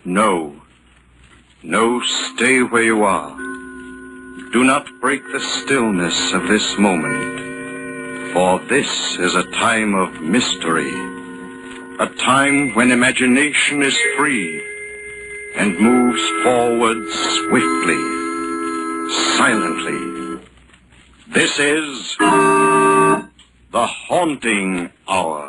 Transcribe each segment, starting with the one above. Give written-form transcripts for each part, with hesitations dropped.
No. No, stay where you are. Do not break the stillness of this moment, for this is a time of mystery, a time when imagination is free and moves forward swiftly, silently. This is the Haunting Hour.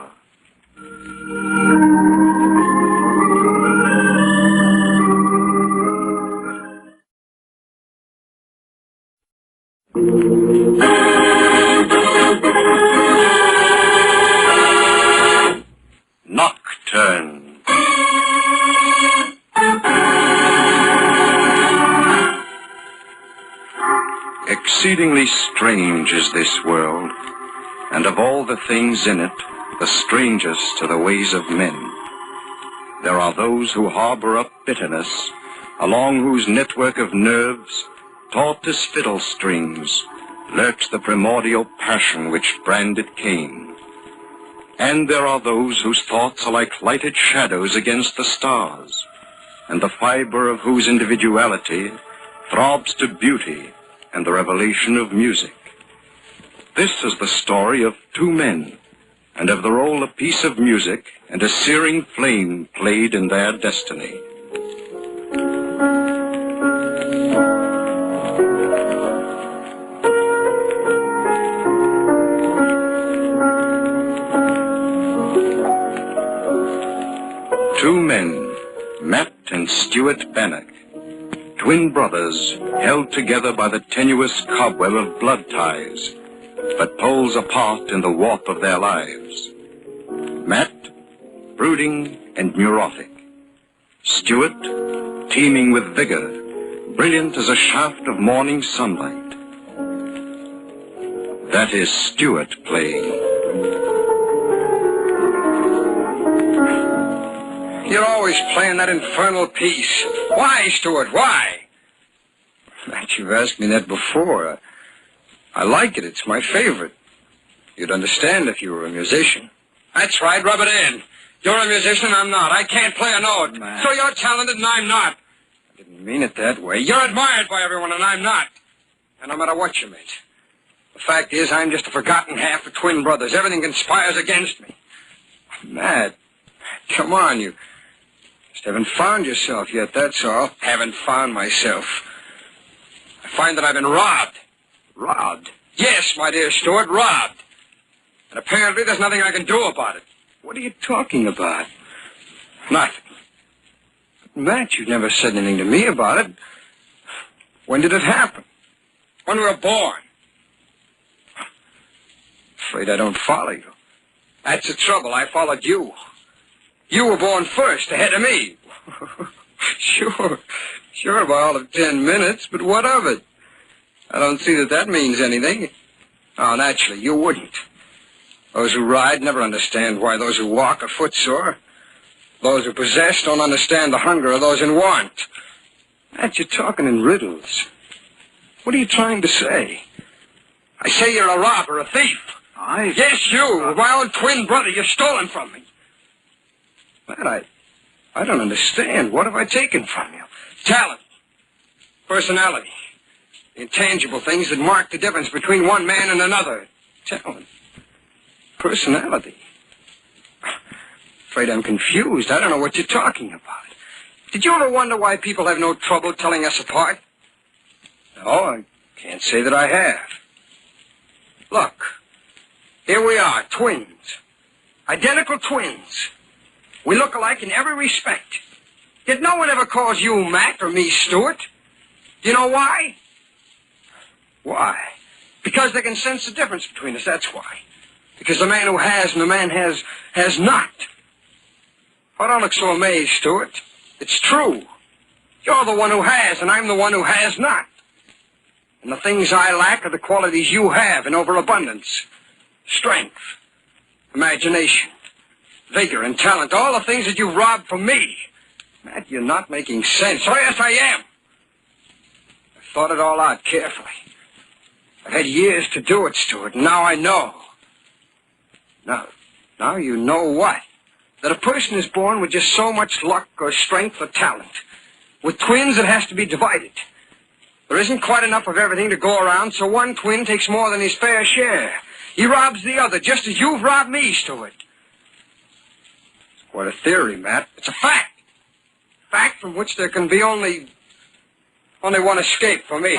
Nocturne. Exceedingly strange is this world, and of all the things in it, the strangest are the ways of men. There are those who harbor up bitterness, along whose network of nerves, taut as fiddle strings, lurks the primordial passion which branded Cain. And there are those whose thoughts are like lighted shadows against the stars, and the fiber of whose individuality throbs to beauty and the revelation of music. This is the story of two men, and of the role a piece of music and a searing flame played in their destiny. Two men, Matt and Stuart Bannock, twin brothers held together by the tenuous cobweb of blood ties, but poles apart in the warp of their lives. Matt, brooding and neurotic. Stuart, teeming with vigor, brilliant as a shaft of morning sunlight. That is Stuart playing. You're always playing that infernal piece. Why, Stuart, why? Matt, you've asked me that before. I like it. It's my favorite. You'd understand if you were a musician. That's right. Rub it in. You're a musician, I'm not. I can't play a note. Matt. So you're talented and I'm not. I didn't mean it that way. You're admired by everyone and I'm not. And no matter what you mean. The fact is, I'm just a forgotten half of twin brothers. Everything conspires against me. Matt, come on, you just haven't found yourself yet, that's all. Haven't found myself. I find that I've been robbed. Robbed? Yes, my dear Stuart, robbed. And apparently there's nothing I can do about it. What are you talking about? Nothing. Matt, you never said anything to me about it. When did it happen? When we were born. Afraid I don't follow you. That's the trouble. I followed you. You were born first, ahead of me. Sure, by all of 10 minutes, but what of it? I don't see that that means anything. Oh, naturally, you wouldn't. Those who ride never understand why those who walk are footsore. Those who possess don't understand the hunger of those in want. Matt, you're talking in riddles. What are you trying to say? I say you're a robber, a thief. Yes, you. My own twin brother. You've stolen from me. Matt, I don't understand. What have I taken from you? Talent. Personality. The intangible things that mark the difference between one man and another. Talent. Personality. Afraid I'm confused. I don't know what you're talking about. Did you ever wonder why people have no trouble telling us apart? No, I can't say that I have. Look. Here we are, twins. Identical twins. We look alike in every respect. Yet no one ever calls you Matt or me Stuart. Do you know why? Why? Because they can sense the difference between us, that's why. Because the man who has and the man has not. Oh, don't look so amazed, Stuart. It's true. You're the one who has, and I'm the one who has not. And the things I lack are the qualities you have in overabundance. Strength, imagination, vigor, and talent. All the things that you've robbed from me. Matt, you're not making sense. Oh, yes, I am. I thought it all out carefully. I've had years to do it, Stuart, and now I know. Now you know what? That a person is born with just so much luck or strength or talent. With twins, it has to be divided. There isn't quite enough of everything to go around, so one twin takes more than his fair share. He robs the other, just as you've robbed me, Stuart. It's quite a theory, Matt. It's a fact. Fact from which there can be only one escape for me.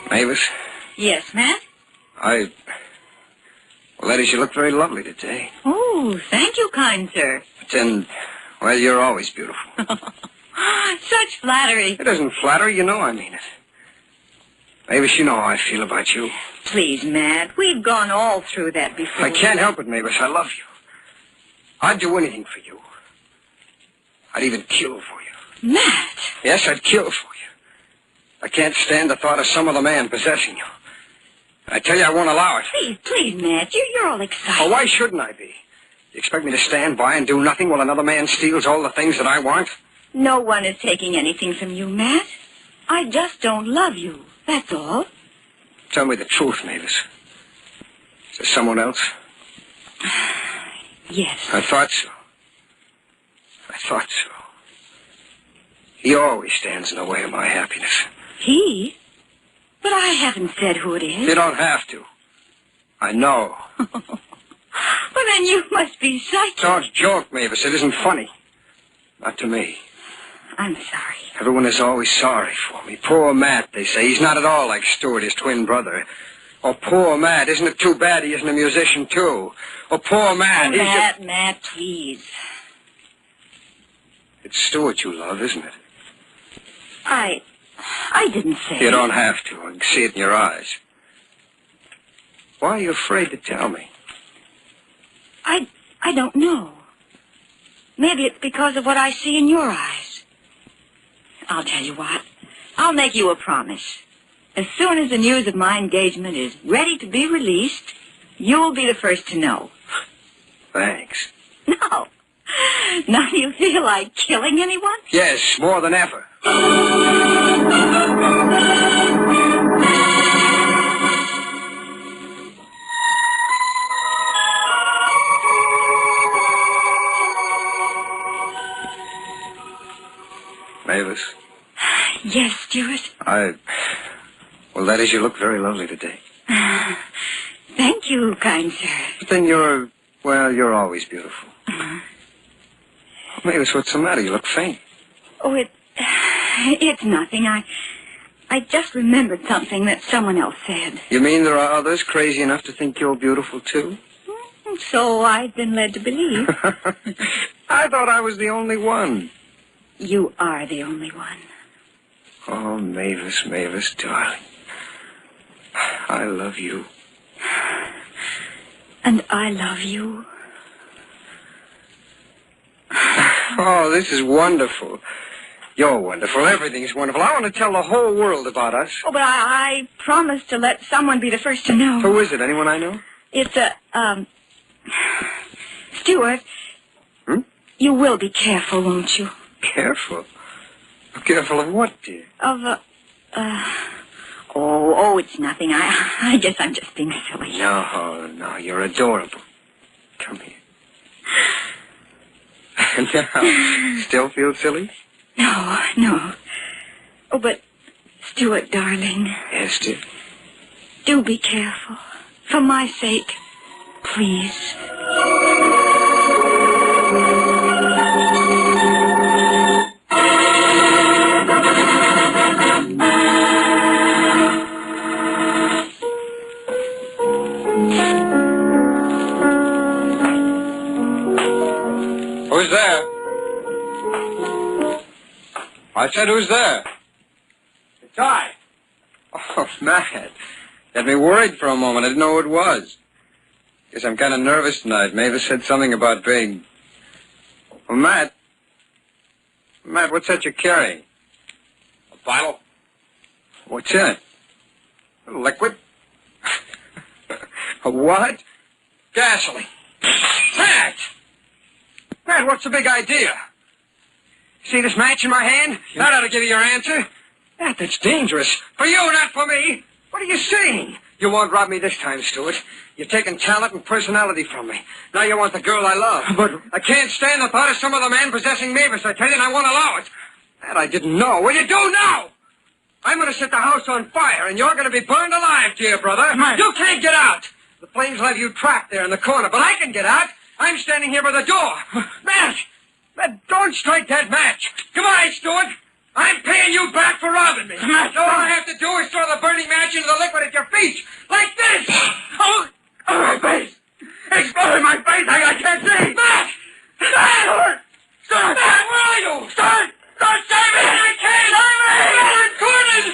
Mavis? Yes, Matt? Well, ladies, you look very lovely today. Oh, thank you, kind sir. But then, well, you're always beautiful. Such flattery. It isn't flattery, you know I mean it. Mavis, you know how I feel about you. Please, Matt, we've gone all through that before. I can't help it, Mavis. I love you. I'd do anything for you. I'd even kill for you. Matt! Yes, I'd kill for you. I can't stand the thought of some other man possessing you. I tell you, I won't allow it. Please, Matt, you're all excited. Oh, why shouldn't I be? You expect me to stand by and do nothing while another man steals all the things that I want? No one is taking anything from you, Matt. I just don't love you. That's all. Tell me the truth, Mavis. Is there someone else? Yes. I thought so. He always stands in the way of my happiness. He? But I haven't said who it is. You don't have to. I know. Well, then you must be psychic. Don't joke, Mavis. It isn't funny. Not to me. I'm sorry. Everyone is always sorry for me. Poor Matt, they say. He's not at all like Stuart, his twin brother. Oh, poor Matt. Isn't it too bad he isn't a musician, too? Oh, poor Matt. Oh, Matt, please. It's Stuart you love, isn't it? I didn't say. You don't have to. I can see it in your eyes. Why are you afraid to tell me? I don't know. Maybe it's because of what I see in your eyes. I'll tell you what. I'll make you a promise. As soon as the news of my engagement is ready to be released, you'll be the first to know. Thanks. No. Now you feel like killing anyone? Yes, more than ever. Mavis? Yes, Stuart. Well, that is, you look very lovely today. Thank you, kind sir. But then you're always beautiful. Mavis, what's the matter? You look faint. Oh, it's nothing. I just remembered something that someone else said. You mean there are others crazy enough to think you're beautiful, too? So I've been led to believe. I thought I was the only one. You are the only one. Oh, Mavis, darling. I love you. And I love you. Oh, this is wonderful. You're wonderful. Everything's wonderful. I want to tell the whole world about us. Oh, but I promised to let someone be the first to know. Who is it? Anyone I know? It's Stuart. You will be careful, won't you? Careful? Careful of what, dear? Of, Oh, it's nothing. I guess I'm just being silly. No, you're adorable. Come here. Now, still feel silly? No. Oh, but, Stuart, darling. Yes, dear? Do be careful. For my sake, please. Who's there? I said, who's there? It's I. Oh, Matt. Had me worried for a moment. I didn't know who it was. Guess I'm kind of nervous tonight. Mavis said something about being... Oh, Matt, what's that you're carrying? Philo? What's that? Liquid? What? Gasoline. Matt! Matt, what's the big idea? See this match in my hand? That ought to give you your answer. Matt, that's dangerous. For you, not for me. What are you saying? You won't rob me this time, Stuart. You're taking talent and personality from me. Now you want the girl I love. But I can't stand the thought of some other man possessing Mavis, I tell you, and I won't allow it. That I didn't know. Well, you do now! I'm going to set the house on fire, and you're going to be burned alive, dear brother. Matt. You can't get out. The flames will have you trapped there in the corner, but I can get out. I'm standing here by the door. Matt! Matt, don't strike that match. Come on, Stuart. I'm paying you back for robbing me. Matt, all I have to do is throw the burning match into the liquid at your feet. Like this. Oh, my face. Explode in my face. I can't see. Matt! Matt! Stuart! Matt, where are you? Stuart! Don't save me! I can't! Save me! I'm recorded!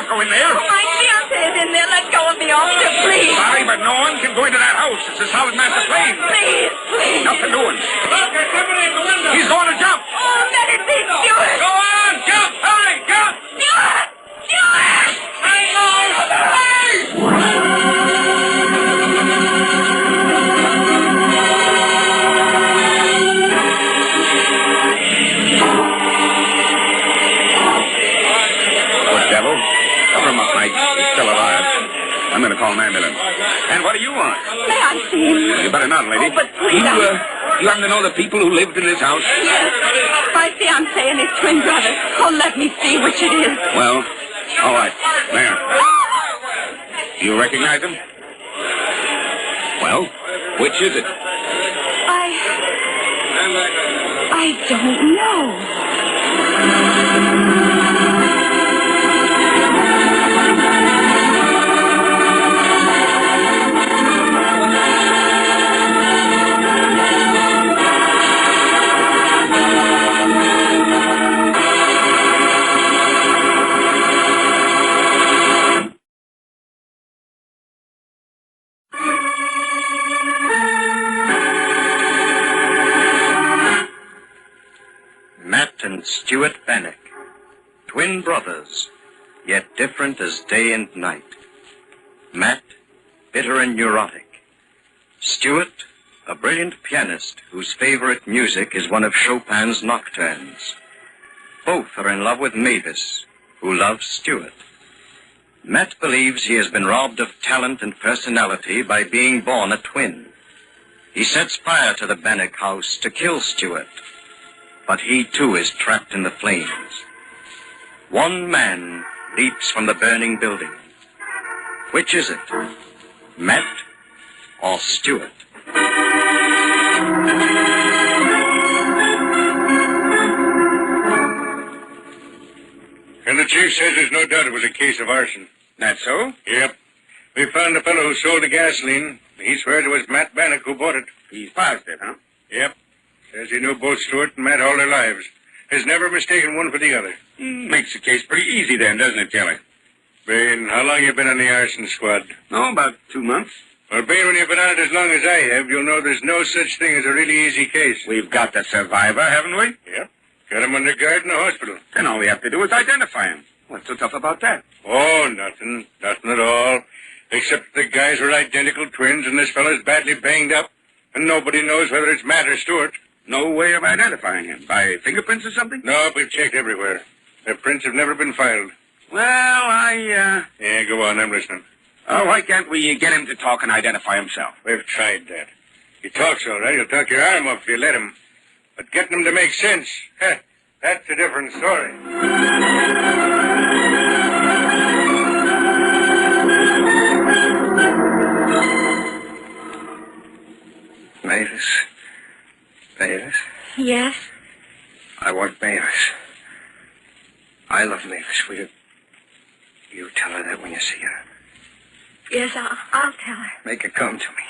Go in there. Oh, my fiancé is in there. Let go of me, officer, please. Sorry, but no one can go into that house. It's a solid master plane. Please, please. Nothing doing. Look, there's somebody in the window. He's going to jump. Oh, let it be Stuart. Go on, jump. Hurry, jump. Stuart! Stuart! Hang on. Devil. Cover him up, Mike. He's still alive. I'm going to call an ambulance. And what do you want? May I see him? You better not, lady. Oh, but please. You happen to know the people who lived in this house? Yes. My fiancé and his twin brother. Oh, let me see which it is. Well, all right. There. You recognize him? Well, which is it? I don't know. And Stuart Bannock, twin brothers, yet different as day and night. Matt, bitter and neurotic. Stuart, a brilliant pianist whose favorite music is one of Chopin's Nocturnes. Both are in love with Mavis, who loves Stuart. Matt believes he has been robbed of talent and personality by being born a twin. He sets fire to the Bannock house to kill Stuart. But he, too, is trapped in the flames. One man leaps from the burning building. Which is it? Matt or Stuart? And the chief says there's no doubt it was a case of arson. That so? Yep. We found the fellow who sold the gasoline. He swears it was Matt Bannock who bought it. He's positive, huh? Yep. Says he knew both Stuart and Matt all their lives. Has never mistaken one for the other. Makes the case pretty easy then, doesn't it, Kelly? Bain, how long you been on the arson squad? Oh, about 2 months. Well, Bain, when you've been on it as long as I have, you'll know there's no such thing as a really easy case. We've got the survivor, haven't we? Yep. Got him under guard in the hospital. Then all we have to do is identify him. What's so tough about that? Oh, nothing. Nothing at all. Except the guys were identical twins and this fellow's badly banged up. And nobody knows whether it's Matt or Stuart. No way of identifying him? By fingerprints or something? No, we've checked everywhere. Their prints have never been filed. Well, Yeah, go on, I'm listening. Oh, why can't we get him to talk and identify himself? We've tried that. He talks all right. He'll talk your arm off if you let him. But getting him to make sense, that's a different story. Mavis. Mavis? Yes? I want Mavis. I love Mavis. Will you tell her that when you see her? Yes, I'll tell her. Make her come to me.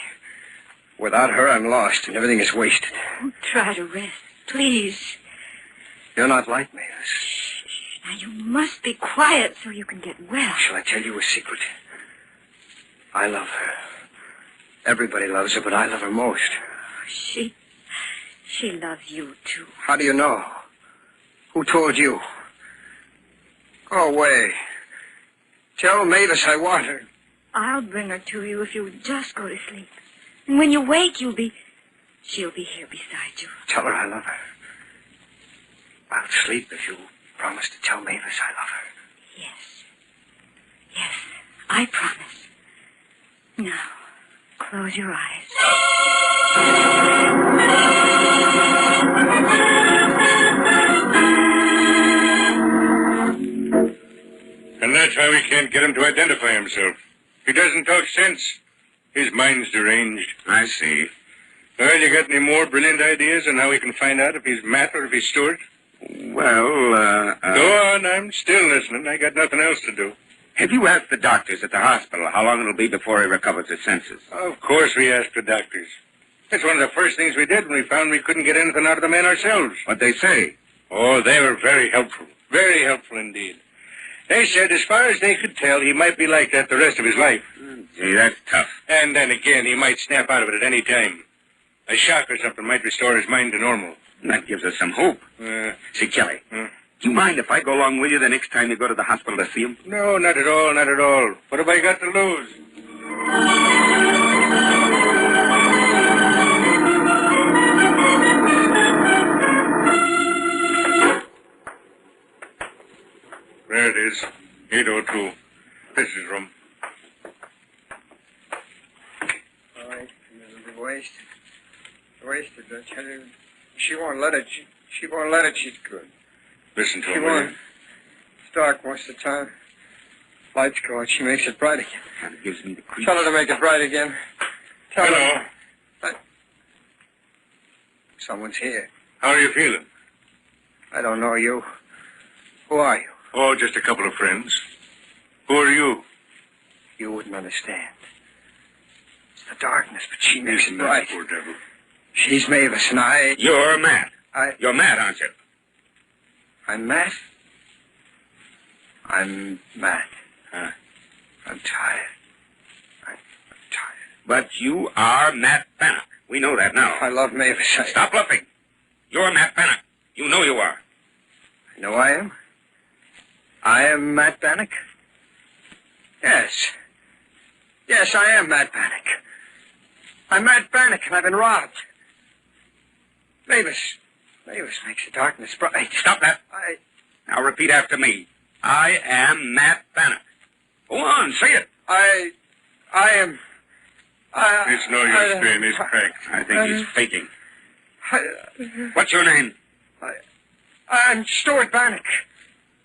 Without her, I'm lost, and everything is wasted. Oh, try to rest, please. You're not like Mavis. Now, you must be quiet so you can get well. Shall I tell you a secret? I love her. Everybody loves her, but I love her most. She loves you, too. How do you know? Who told you? Go away. Tell Mavis I want her. I'll bring her to you if you just go to sleep. And when you wake, she'll be here beside you. Tell her I love her. I'll sleep if you promise to tell Mavis I love her. Yes, I promise. Now, close your eyes. And that's how we can't get him to identify himself. He doesn't talk sense. His mind's deranged. I see. Well, you got any more brilliant ideas on how we can find out if he's Matt or if he's Stuart? Well, Go on, I'm still listening. I got nothing else to do. have you asked the doctors at the hospital how long it'll be before he recovers his senses? Of course we asked the doctors. That's one of the first things we did when we found we couldn't get anything out of the man ourselves. What'd they say? Oh, they were very helpful. Very helpful indeed. They said as far as they could tell, he might be like that the rest of his life. Gee, that's tough. And then again, he might snap out of it at any time. A shock or something might restore his mind to normal. That gives us some hope. See, Kelly, do you mind if I go along with you the next time you go to the hospital to see him? No, not at all, not at all. What have I got to lose? There it is. 802. This is room. All right, it'll be wasted. Wasted, I tell you. She won't let it. She won't let it. She's good. Listen to She him. won't. It's dark most of the time. Lights go out. She makes it bright again. Kind of gives me the creeps. Tell her to make it bright again. Tell Hello. her. Someone's here. How are you feeling? I don't know you. Who are you? Oh, just a couple of friends. Who are you? You wouldn't understand. It's the darkness, but she makes it Isn't bright. that poor devil? She's Mavis, and You're Matt. I... You're Matt, aren't you? I'm Matt. I'm Matt. Huh. I'm tired. I'm tired. But you are Matt Bannock. We know that now. I love Mavis. Stop bluffing. You're Matt Bannock. You know you are. I know I am. I am Matt Bannock. Yes. Yes, I am Matt Bannock. I'm Matt Bannock, and I've been robbed. Mavis makes the darkness bright. Stop that. Now repeat after me. I am Matt Bannock. Go on, say it. I am... It's no use, Ben. He's cracked. I think he's faking. What's your name? I'm Stuart Bannock.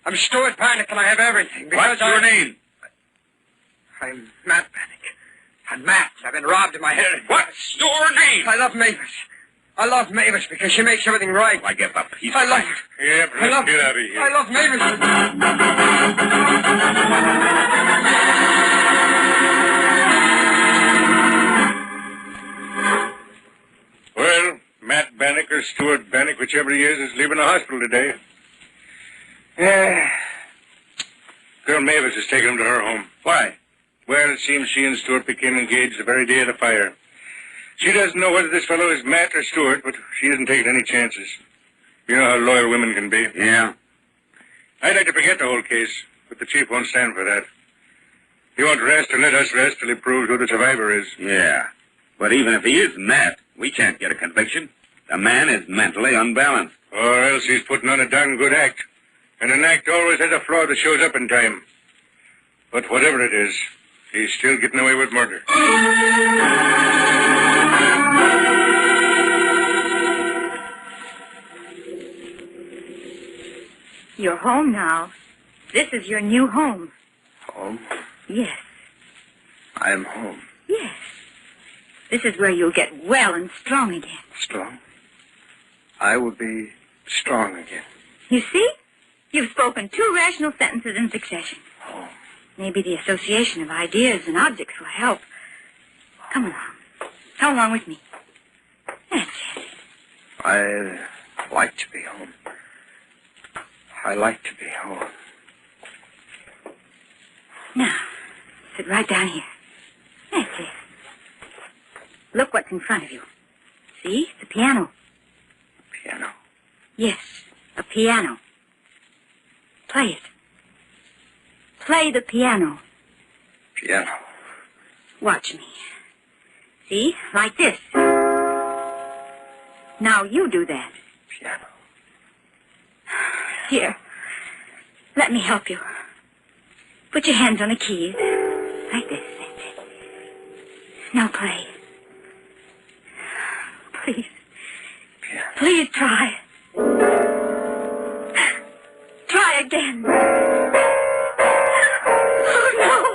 I'm Stuart Bannock, and I have everything. What's your name? I'm Matt Bannock. I'm Matt. I've been robbed in my head. What's your name? I love Mavis. I love Mavis because she makes everything right. Oh, I give up. He's I love cracked. her. Yep, I love let's get out of here. I love Mavis. Well, Matt Bannock or Stuart Bannock, whichever he is leaving the hospital today. Yeah. Girl Mavis is taking him to her home. Why? Well, it seems she and Stuart became engaged the very day of the fire. She doesn't know whether this fellow is Matt or Stuart, but she isn't taking any chances. You know how loyal women can be. Yeah. I'd like to forget the whole case, but the chief won't stand for that. He won't rest or let us rest till he proves who the survivor is. Yeah. But even if he is Matt, we can't get a conviction. The man is mentally unbalanced. Or else he's putting on a darn good act. And an act always has a flaw that shows up in time. But whatever it is, he's still getting away with murder. You're home now. This is your new home. Home? Yes. I am home. Yes. This is where you'll get well and strong again. Strong? I will be strong again. You see? You've spoken 2 rational sentences in succession. Home. Maybe the association of ideas and objects will help. Come along. Come along with me. That's it. I like to be home. I like to be home. Now, sit right down here. That's it. Look what's in front of you. See? It's a piano. Piano? Yes, a piano. Play it. Play the piano. Piano. Watch me. See? Like this. Now you do that. Piano. Here. Let me help you. Put your hands on the keys. Like this. That's it. Now play. Please. Piano. Please try. Try again. Oh, no.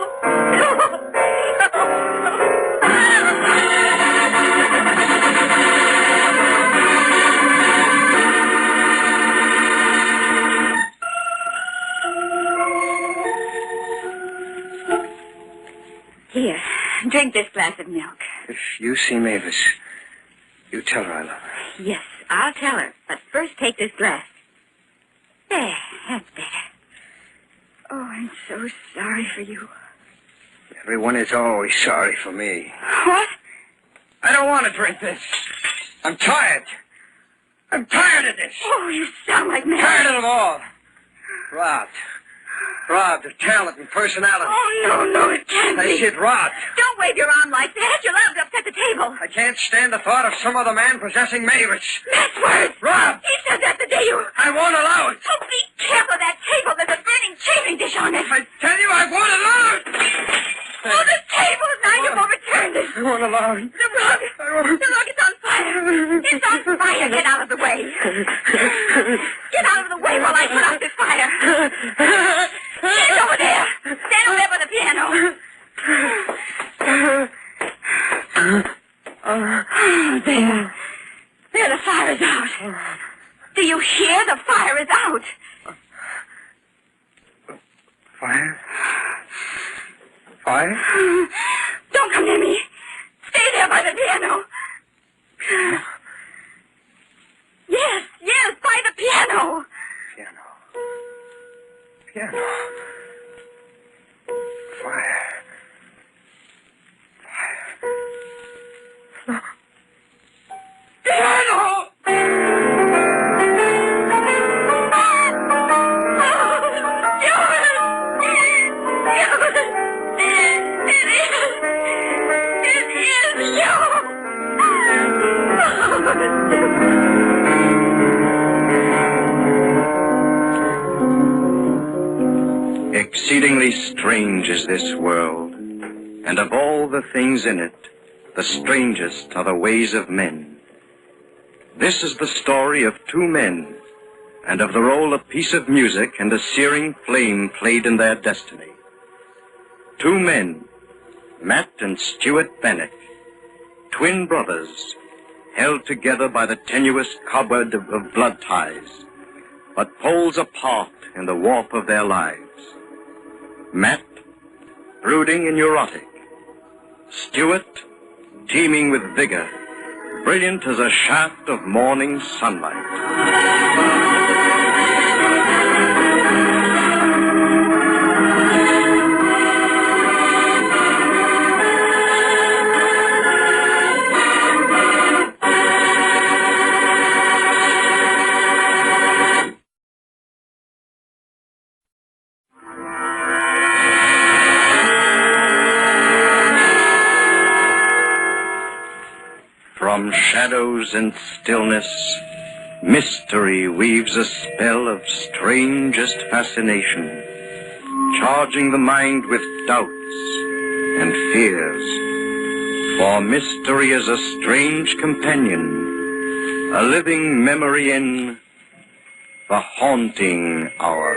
Here, drink this glass of milk. If you see Mavis, you tell her I love her. Yes, I'll tell her. But first take this glass. There, that's better. Oh, I'm so sorry for you. Everyone is always sorry for me. What? I don't want to drink this. I'm tired. I'm tired of this. Oh, you sound like me. Tired of them all. Robbed of talent and personality. Oh, no, it can't I be. said robbed. Don't wave your arm like that. You'll have to upset the table. I can't stand the thought of some other man possessing Mavis. That's worse. Robbed. He said that the day you... I won't allow it. Oh, be careful of that table. There's a burning chafing dish on it. I tell you, I won't allow it. Oh, the table. Now you've overturned it. I won't allow it. The rug. The rug is on fire. It's on fire. Get out of the way. Get out of the way while I put out this fire. Stand over there. Stand over there by the piano. There. There, the fire is out. Do you hear? The fire is out. Fire? Fire? Don't come near me. Stay there by the piano. Yes, by the piano. Piano. Fire. Piano! Exceedingly strange is this world, and of all the things in it, the strangest are the ways of men. This is the story of two men, and of the role a piece of music and a searing flame played in their destiny. Two men, Matt and Stuart Bannock, twin brothers, held together by the tenuous cobweb of blood ties, but poles apart in the warp of their lives. Matt, brooding and neurotic. Stuart, teeming with vigor, brilliant as a shaft of morning sunlight. From shadows and stillness, mystery weaves a spell of strangest fascination, charging the mind with doubts and fears. For mystery is a strange companion, a living memory in the haunting hour.